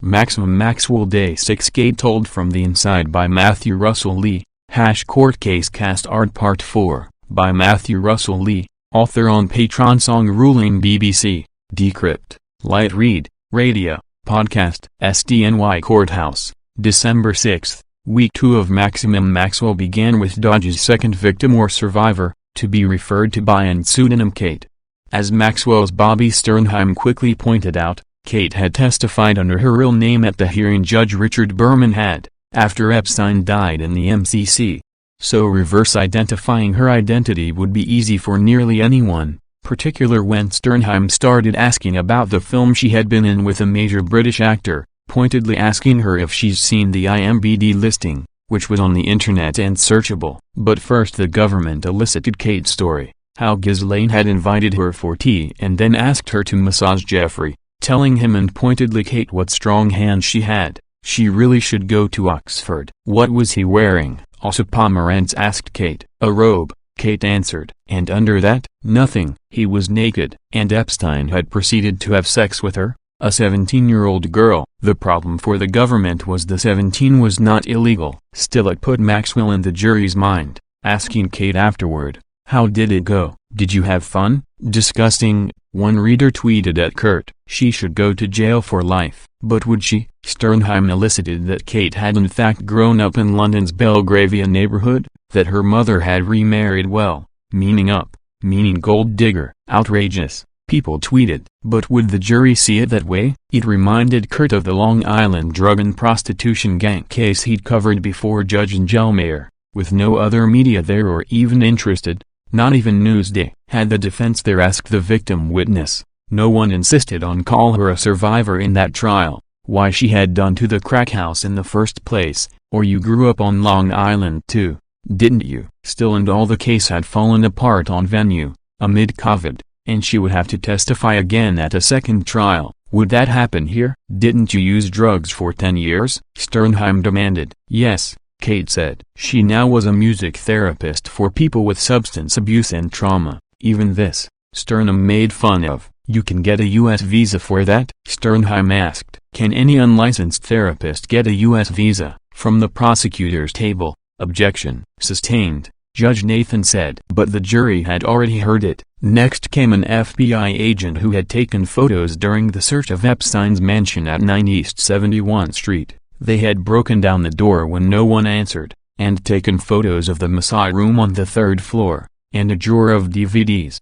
Maxwell Day 6 Kate told from the inside by Matthew Russell Lee, Court Case Cast Art Part 4, by Matthew Russell Lee, author on Patreon. Song ruling BBC, Decrypt, Light Read, Radio, Podcast. SDNY Courthouse, December 6, Week 2 of Maxwell began with Dodge's second victim or survivor, to be referred to by and pseudonym Kate. As Maxwell's Bobby Sternheim quickly pointed out, Kate had testified under her real name at the hearing Judge Richard Berman had, after Epstein died in the MCC. So reverse identifying her identity would be easy for nearly anyone, particularly when Sternheim started asking about the film she had been in with a major British actor, pointedly asking her if she's seen the IMDb listing, which was on the internet and searchable. But first the government elicited Kate's story, how Ghislaine had invited her for tea and then asked her to massage Jeffrey, telling him and pointedly Kate what strong hands she had, she really should go to Oxford. What was he wearing? Also Pomerantz asked Kate. A robe, Kate answered. And under that? Nothing. He was naked. And Epstein had proceeded to have sex with her, a 17-year-old girl. The problem for the government was the 17 was not illegal. Still it put Maxwell in the jury's mind, asking Kate afterward, how did it go? Did you have fun? Disgusting, one reader tweeted at Kurt. She should go to jail for life. But would she? Sternheim elicited that Kate had in fact grown up in London's Belgravia neighborhood, that her mother had remarried well, meaning gold digger. Outrageous, people tweeted. But would the jury see it that way? It reminded Kurt of the Long Island drug and prostitution gang case he'd covered before Judge Engelmeyer, with no other media there or even interested, not even Newsday. Had the defense there asked the victim witness, no one insisted on call her a survivor in that trial, why she had done to the crack house in the first place, or you grew up on Long Island too, didn't you? Still, and all the case had fallen apart on venue, amid COVID, and she would have to testify again at a second trial. Would that happen here? Didn't you use drugs for 10 years? Sternheim demanded. Yes, Kate said. She now was a music therapist for people with substance abuse and trauma. Even this, Sternheim made fun of. You can get a U.S. visa for that? Sternheim asked. Can any unlicensed therapist get a U.S. visa? From the prosecutor's table, objection, sustained, Judge Nathan said. But the jury had already heard it. Next came an FBI agent who had taken photos during the search of Epstein's mansion at 9 East 71 Street. They had broken down the door when no one answered, and taken photos of the massage room on the 3rd floor, and a drawer of DVDs.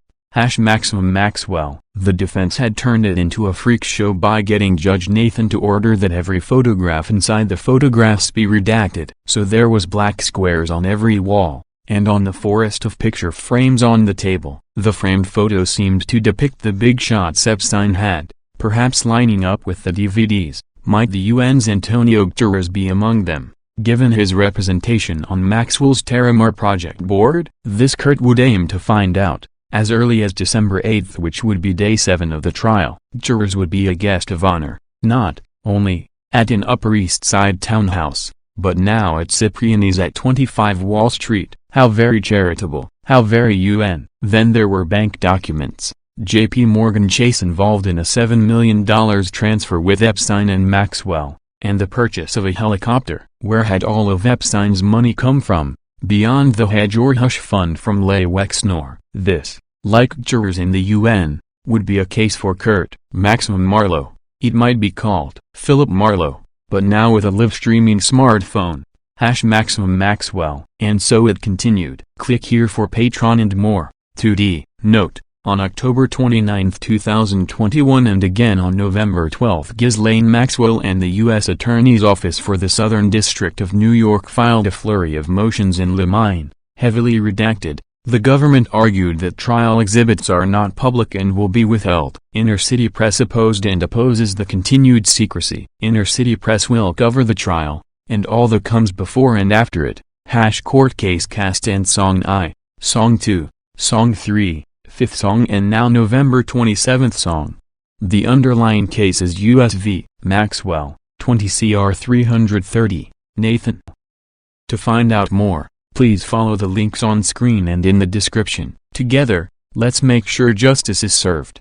Maxwell. The defense had turned it into a freak show by getting Judge Nathan to order that every photograph inside the photographs be redacted. So there was black squares on every wall, and on the forest of picture frames on the table. The framed photos seemed to depict the big shots Epstein had, perhaps lining up with the DVDs. Might the UN's Antonio Guterres be among them, given his representation on Maxwell's Terramar project board? This Kurt would aim to find out, as early as December 8, which would be day 7 of the trial. Guterres would be a guest of honor, not only at an Upper East Side townhouse, but now at Cipriani's at 25 Wall Street. How very charitable, how very UN. Then there were bank documents. J.P. Morgan Chase involved in a $7 million transfer with Epstein and Maxwell, and the purchase of a helicopter. Where had all of Epstein's money come from, beyond the hedge or hush fund from Leigh Wexner? This, like jurors in the UN, would be a case for Kurt Maximum Marlowe. It might be called Philip Marlowe, but now with a live-streaming smartphone. Maximum Maxwell. And so it continued. Click here for Patreon and more. 2D. Note. On October 29, 2021 and again on November 12, Ghislaine Maxwell and the U.S. Attorney's Office for the Southern District of New York filed a flurry of motions in limine, heavily redacted. The government argued that trial exhibits are not public and will be withheld. Inner City Press opposed and opposes the continued secrecy. Inner City Press will cover the trial, and all that comes before and after it. Court Case Cast and Song I, Song 2, Song 3. 5th song and now November 27th song. The underlying case is U.S. v. Maxwell, 20 CR 330, Nathan. To find out more, please follow the links on screen and in the description. Together, let's make sure justice is served.